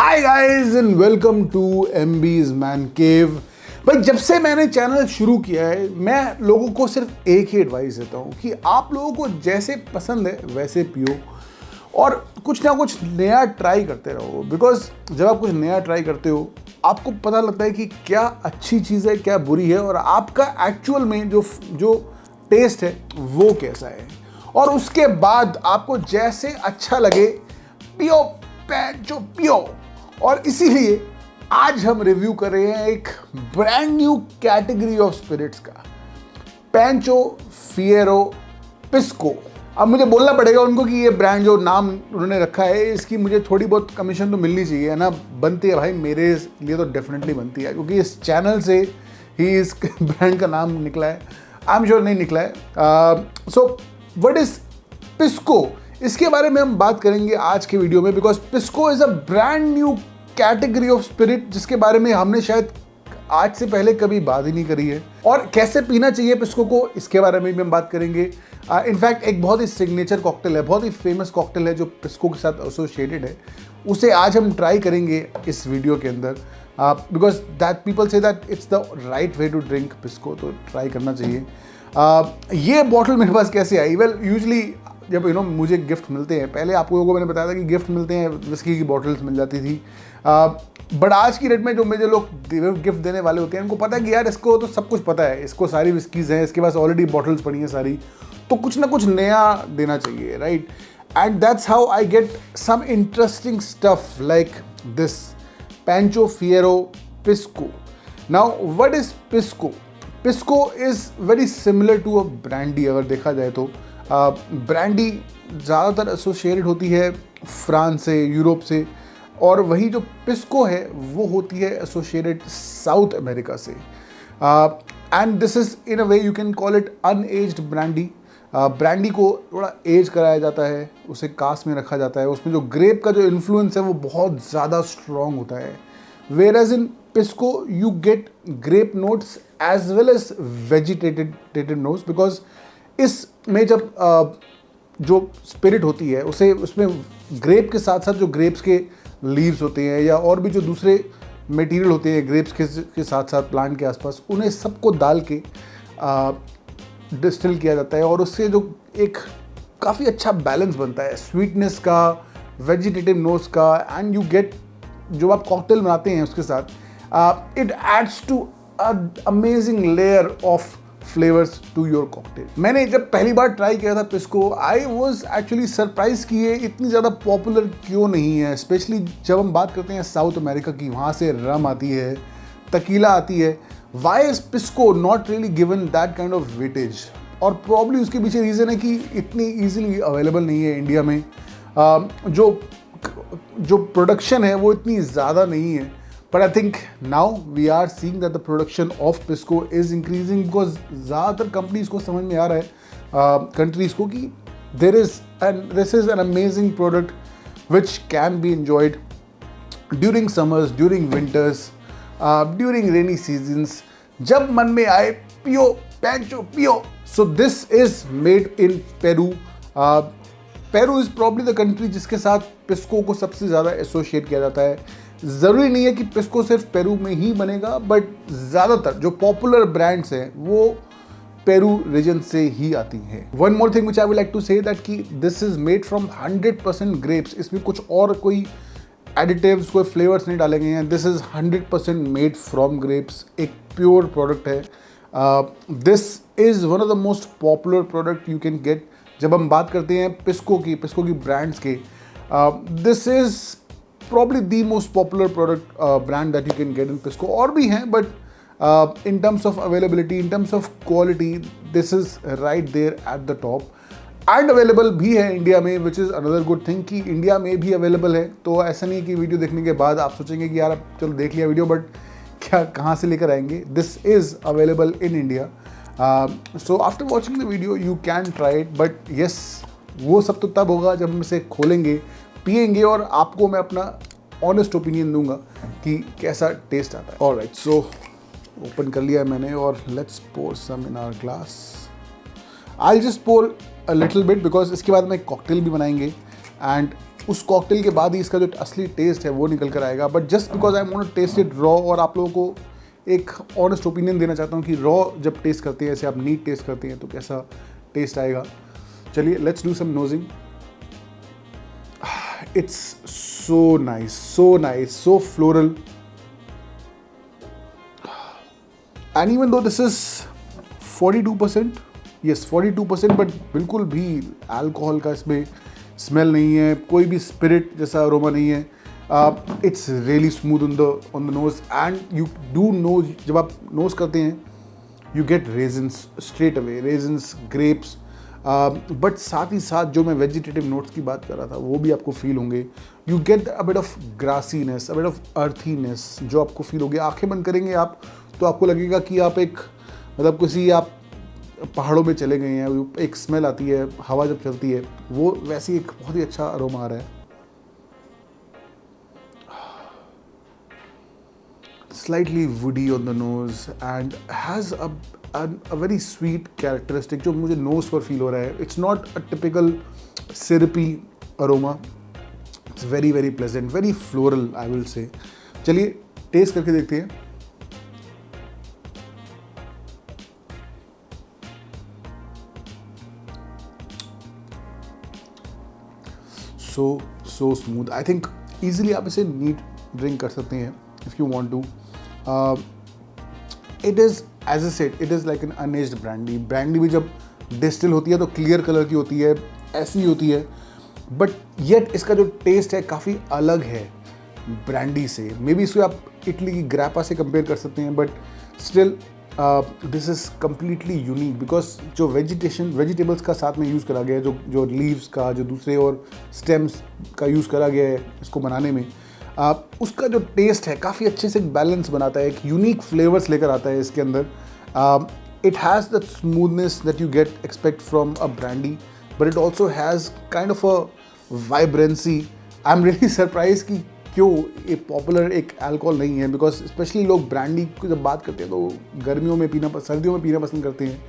Hi guys and welcome to MB's man cave. भाई जब से मैंने चैनल शुरू किया है मैं लोगों को सिर्फ एक ही एडवाइस देता हूँ कि आप लोगों को जैसे पसंद है वैसे पियो और कुछ ना कुछ नया ट्राई करते रहो। बिकॉज जब आप कुछ नया ट्राई करते हो आपको पता लगता है कि क्या अच्छी चीज़ है क्या बुरी है और आपका एक्चुअल में जो टेस्ट है वो कैसा है, और उसके बाद आपको जैसे अच्छा लगे पियो जो पियो। और इसीलिए आज हम रिव्यू कर रहे हैं एक brand new category of spirits का, पैंचो फिएरो पिस्को। अब मुझे बोलना पड़ेगा उनको कि ये ब्रांड जो नाम उन्होंने रखा है इसकी मुझे थोड़ी बहुत कमीशन तो मिलनी चाहिए है ना। बनती है भाई, मेरे लिए तो डेफिनेटली बनती है क्योंकि इस चैनल से ही इस ब्रांड का नाम निकला है। आई एम श्योर नहीं निकला है। सो व्हाट इज पिस्को, इसके बारे में हम बात करेंगे आज के वीडियो में। Because pisco is a brand new category of spirit जिसके बारे में हमने शायद आज से पहले कभी बात ही नहीं करी है, और कैसे पीना चाहिए पिस्को को इसके बारे में भी हम बात करेंगे। इनफैक्ट एक बहुत ही सिग्नेचर कॉकटेल है, बहुत ही फेमस कॉकटेल है जो पिस्को के साथ एसोसिएटेड है, उसे आज हम ट्राई करेंगे इस वीडियो के अंदर। Because that people say that it's the right way to drink pisco, तो ट्राई करना चाहिए। ये बॉटल मेरे पास कैसे आई? वेल यूजली जब मुझे गिफ्ट मिलते हैं, पहले आप लोगों को मैंने बताया था कि गिफ्ट मिलते हैं, विस्की की बॉटल्स मिल जाती थी। बट आज की डेट में जो मुझे लोग गिफ्ट देने वाले होते हैं उनको पता है कि यार इसको तो सब कुछ पता है, इसको सारी विस्कीज़ हैं, इसके पास ऑलरेडी बॉटल्स पड़ी हैं सारी, तो कुछ ना कुछ नया देना चाहिए, right? And that's how I get some interesting stuff like this Pancho Fierro pisco. Now what is pisco? Pisco is very similar to a brandy. अगर देखा जाए तो ब्रांडी ज़्यादातर एसोसिएटेड होती है फ्रांस से, यूरोप से, और वही जो पिस्को है वो होती है एसोसिएटेड साउथ अमेरिका से। And this is in a way you can call it unaged brandy. Brandy को थोड़ा एज कराया जाता है, उसे कास्ट में रखा जाता है, उसमें जो ग्रेप का जो इन्फ्लुएंस है वो बहुत ज़्यादा स्ट्रॉन्ग होता है। Whereas in pisco you get grape notes as well as vegetated notes, because इसमें जब जो स्पिरिट होती है उसे उसमें ग्रेप के साथ साथ जो ग्रेप्स के लीव्स होते हैं या और भी जो दूसरे मटेरियल होते हैं ग्रेप्स के साथ साथ प्लांट के आसपास, उन्हें सबको डाल के डिस्टिल किया जाता है, और उससे जो एक काफ़ी अच्छा बैलेंस बनता है स्वीटनेस का, वेजिटेटिव नोट्स का, एंड यू गेट जो आप कॉकटेल बनाते हैं उसके साथ it adds to amazing layer of flavours to your cocktail. मैंने जब पहली बार ट्राई किया था pisco, I was actually surprise कि ये इतनी ज़्यादा पॉपुलर क्यों नहीं है, स्पेशली जब हम बात करते हैं साउथ अमेरिका की, वहाँ से रम आती है, तकीला आती है। Why is pisco not really given that kind of weightage? और प्रॉब्ली उसके पीछे रीज़न है कि इतनी ईजिली अवेलेबल नहीं है इंडिया में। जो प्रोडक्शन है वो इतनी ज़्यादा नहीं है। But I think now we are seeing that the production of Pisco is increasing because ज़्यादातर कंपनीज को समझ में आ रहा है, कंट्रीज को, कि this is an amazing product which can be enjoyed during summers, during winters, during rainy seasons. जब मन में आए पियो पैंचो पियो। So this is made in Peru. Peru is probably the country जिसके साथ पिस्को को सबसे ज़्यादा एसोशिएट किया जाता है। ज़रूरी नहीं है कि पिस्को सिर्फ पेरू में ही बनेगा, बट ज़्यादातर जो पॉपुलर ब्रांड्स हैं वो पेरू रीजन से ही आती हैं। One more thing which I would like to say that कि this is made from 100% grapes. इसमें कुछ और कोई एडिटिव्स, कोई फ्लेवर्स नहीं डाले गए हैं। This is 100% made from grapes, एक प्योर प्रोडक्ट है। This is one of the most popular product you can get. जब हम बात करते हैं पिस्को की ब्रांड्स के, this is probably the most popular product brand that you can get in Pisco. और भी हैं, but in terms of availability, in terms of quality, this is right there at the top. And available भी है India में, which is another good thing कि India में भी available है। तो ऐसा नहीं कि वीडियो देखने के बाद आप सोचेंगे कि यार अब चलो देख लिया वीडियो, बट क्या कहाँ से लेकर आएंगे? This is available in India. So after watching the video you can try it, but yes, वो सब तो तब होगा जब हम इसे खोलेंगे, पिएंगे, और आपको मैं अपना ऑनेस्ट ओपिनियन दूंगा कि कैसा टेस्ट आता है। ऑलराइट, सो ओपन कर लिया है मैंने, और let's pour some in our glass. I just pour a little bit because इसके बाद में कॉकटेल भी बनाएंगे, एंड उस कॉकटेल के बाद ही इसका जो असली टेस्ट है वो निकल कर आएगा। But just because I want to taste it raw, और आप लोगों को एक ऑनेस्ट ओपिनियन देना चाहता हूँ कि रॉ जब टेस्ट करते हैं, ऐसे आप नीट टेस्ट करते हैं, तो कैसा टेस्ट आएगा। चलिए let's do some nosing. It's so nice, so floral, and even though this is 42%, yes 42%, but बिल्कुल भी अल्कोहल का इसमें स्मेल नहीं है, कोई भी स्पिरिट जैसा अरोमा नहीं है। It's really smooth on the nose, and you do know, जब आप नोज करते हैं you get raisins straight away, raisins, grapes, but साथ ही साथ जो मैं वेजिटेटिव नोट्स की बात कर रहा था वो भी आपको फील होंगे। You get a bit of grassiness, a bit of earthiness जो आपको फील होगी। आंखें बंद करेंगे आप तो आपको लगेगा कि आप एक मतलब किसी आप पहाड़ों में चले गए हैं। एक स्मेल आती है हवा जब चलती है, वो वैसे एक बहुत ही अच्छा अरोमा आ रहा है। Slightly woody on the nose and has a very sweet characteristic जो मुझे नोज पर फील हो रहा है। It's not a typical syrupy aroma, it's very very pleasant, very floral I will say. चलिए टेस्ट करके देखते हैं। So smooth. I think easily आप इसे नीट ड्रिंक कर सकते हैं if you want to. It is as a set, it is like an unaged brandy. Brandy भी जब डिस्टिल होती है तो क्लियर कलर की होती है, ऐसी होती है, बट येट इसका जो टेस्ट है काफ़ी अलग है ब्रांडी से। मे बी इसको आप इटली की ग्रैपा से कंपेयर कर सकते हैं, but still this is completely unique because जो वेजिटेबल्स का साथ में यूज़ करा गया है, जो लीव्स का, जो दूसरे और स्टेम्स का यूज़ करा गया है इसको बनाने में, उसका जो टेस्ट है काफ़ी अच्छे से बैलेंस बनाता है, एक यूनिक फ्लेवर्स लेकर आता है इसके अंदर। It has that smoothness that you get expect from a brandy, but it also has kind of a vibrancy. I am really surprise कि क्यों ये पॉपुलर एक अल्कोहल नहीं है, बिकॉज स्पेशली लोग ब्रांडी की जब बात करते हैं तो गर्मियों में पीना, सर्दियों में पीना पसंद करते हैं।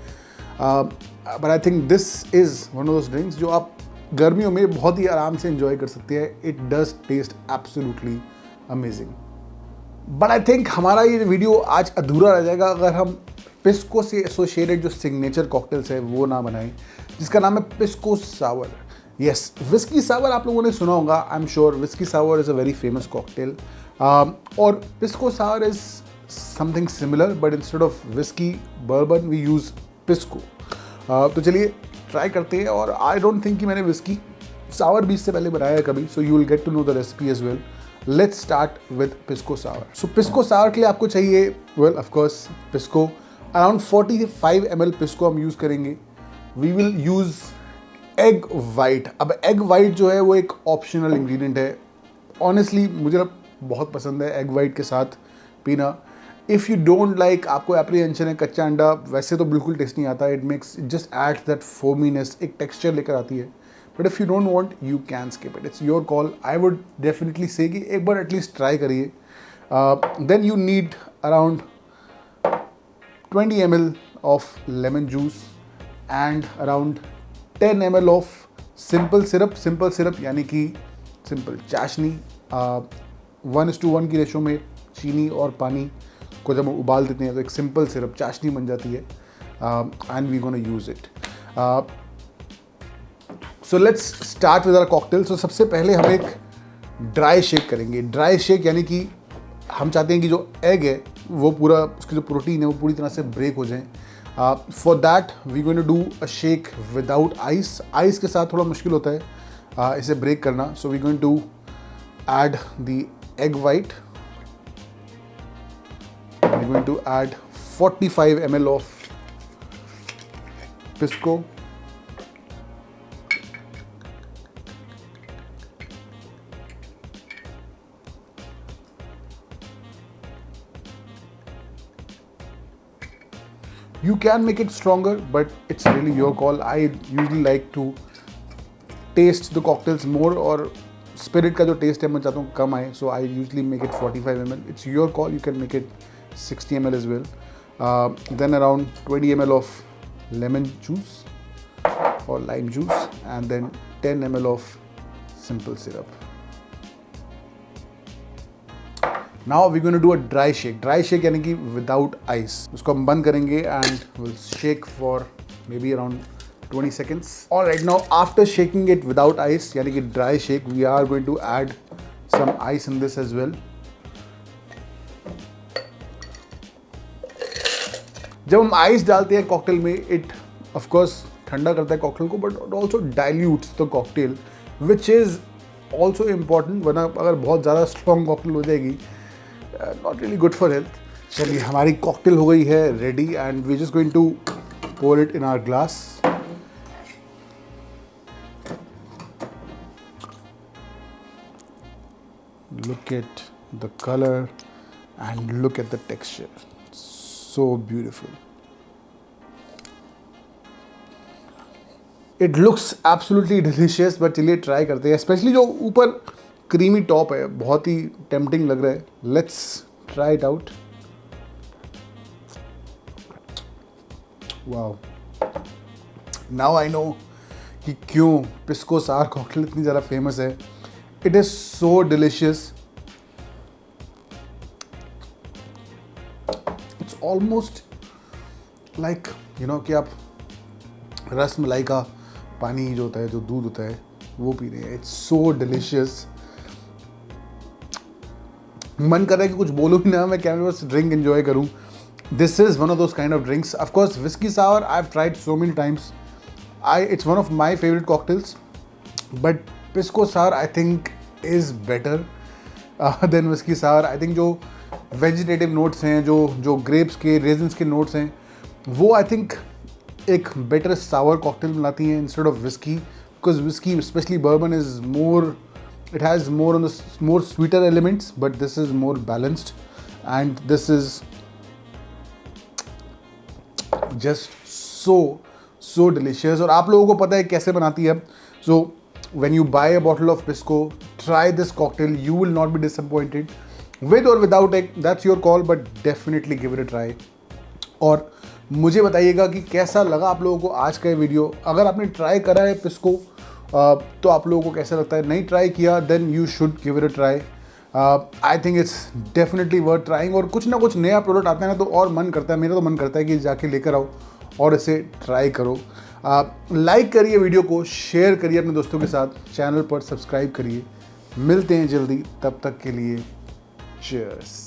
But I think this is one of those drinks जो आप गर्मियों में बहुत ही आराम से एंजॉय कर सकते हैं। It does taste absolutely amazing. But I think हमारा ये वीडियो आज अधूरा रह जाएगा अगर हम पिस्को से एसोसिएटेड जो सिग्नेचर कॉकटेल्स है वो ना बनाएं, जिसका नाम है पिस्को सावर। यस, विस्की सावर आप लोगों ने सुना होगा, I am sure. Whisky sour is a very famous cocktail, और pisco sour is something similar, but instead of whisky bourbon we use pisco. तो चलिए ट्राई करते हैं। और आई डोंट थिंक कि मैंने विस्की सावर भी इससे पहले बनाया है कभी, so you will get to know the recipe as well. Let's start with pisco sour. So pisco sour के लिए आपको चाहिए, well of course pisco, around 45 ml pisco हम यूज़ करेंगे। We will use egg white. अब egg white जो है वो एक ऑप्शनल इंग्रेडिएंट है। ऑनेस्टली मुझे बहुत पसंद है एग वाइट के साथ पीना। इफ़ यू डोंट लाइक, आपको एप्रीहेंशन है कच्चा अंडा, वैसे तो बिल्कुल टेस्ट नहीं आता। It makes, just adds that foaminess, एक टेक्सचर लेकर आती है। But if you don't want you can skip it, it's your call. I would definitely say कि एक बार एटलीस्ट ट्राई करिए। Then you need around 20 ml of lemon juice and around 10 ml of simple syrup यानी कि simple चाशनी। 1:1 की ratio में चीनी और पानी को जब हम उबाल देते हैं तो एक सिंपल सिरप चाशनी बन जाती है, and we gonna use it. So let's start with our cocktail. So सबसे पहले हम एक ड्राई शेक करेंगे। ड्राई शेक यानी कि हम चाहते हैं कि जो एग है वो पूरा, उसकी जो प्रोटीन है वो पूरी तरह से ब्रेक हो जाए। For that we going to do a shake without ice. Ice के साथ थोड़ा मुश्किल होता है इसे ब्रेक करना। So we going to add the egg white. We going to add 45 ml of pisco. You can make it stronger, but it's really your call. I usually like to taste the cocktails more, और spirit का जो taste है मैं चाहता हूँ कम आए, so I usually make it 45 ml. It's your call. You can make it 60 ml as well. Then around 20 ml of lemon juice or lime juice, and then 10 ml of simple syrup. Now we're going to do a dry shake. Dry shake यानी कि without ice. उसको हम बंद करेंगे and we'll shake for maybe around 20 seconds. Alright, now after shaking it without ice, यानी कि dry shake, we are going to add some ice in this as well. जब हम आइस डालते हैं कॉकटेल में, इट ऑफ कोर्स ठंडा करता है कॉकटेल को, but it also dilutes the cocktail, which is also important. वरना अगर बहुत ज़्यादा स्ट्रॉन्ग कॉकटेल हो जाएगी, not really good for health. चलिए, हमारी कॉकटेल हो गई है ready and we just going to pour it in our glass. Look at the color and look at the texture. So beautiful. It looks absolutely delicious, but चलिए try करते हैं. Specially जो ऊपर क्रीमी टॉप है, बहुत ही tempting लग रहा है. Let's try it out. Wow, now I know कि क्यों पिस्को सार कॉकटेल इतनी ज़्यादा फेमस है. It is so delicious. It's almost like कि आप रस मलाई का पानी जो होता है, जो दूध होता है, वो पी रहे हैं. It's so delicious. मन कर रहा है कि कुछ बोलूँ ही ना, मैं कैमरे बस ड्रिंक एंजॉय करूँ. This is one of those kind of drinks. Of course, whiskey sour I've tried so many times. It's one of my favorite cocktails. But pisco sour I think is better than whiskey sour. I think जो vegetative notes हैं, जो grapes के raisins के notes हैं, वो I think एक better sour cocktail मिलाती हैं instead of whiskey. Because whiskey, especially bourbon, is more. It has more on the more sweeter elements, but this is more balanced, and this is just so delicious. और आप लोगों को पता है कैसे बनाती है. So when you buy a bottle of pisco, try this cocktail. You will not be disappointed. With or without egg, that's your call, but definitely give it a try. और मुझे बताइएगा कि कैसा लगा आप लोगों को आज का ये वीडियो. अगर आपने ट्राई करा है पिस्को तो आप लोगों को कैसा लगता है. नहीं ट्राई किया, then you should give it a try. I think it's definitely worth trying. और कुछ ना कुछ नया प्रोडक्ट आता है ना, तो और मन करता है, मेरा तो मन करता है कि जाके लेकर आओ और इसे ट्राई करो. लाइक करिए वीडियो को, शेयर करिए अपने दोस्तों के साथ, चैनल पर सब्सक्राइब करिए. मिलते हैं जल्दी, तब तक के लिए चीयर्स.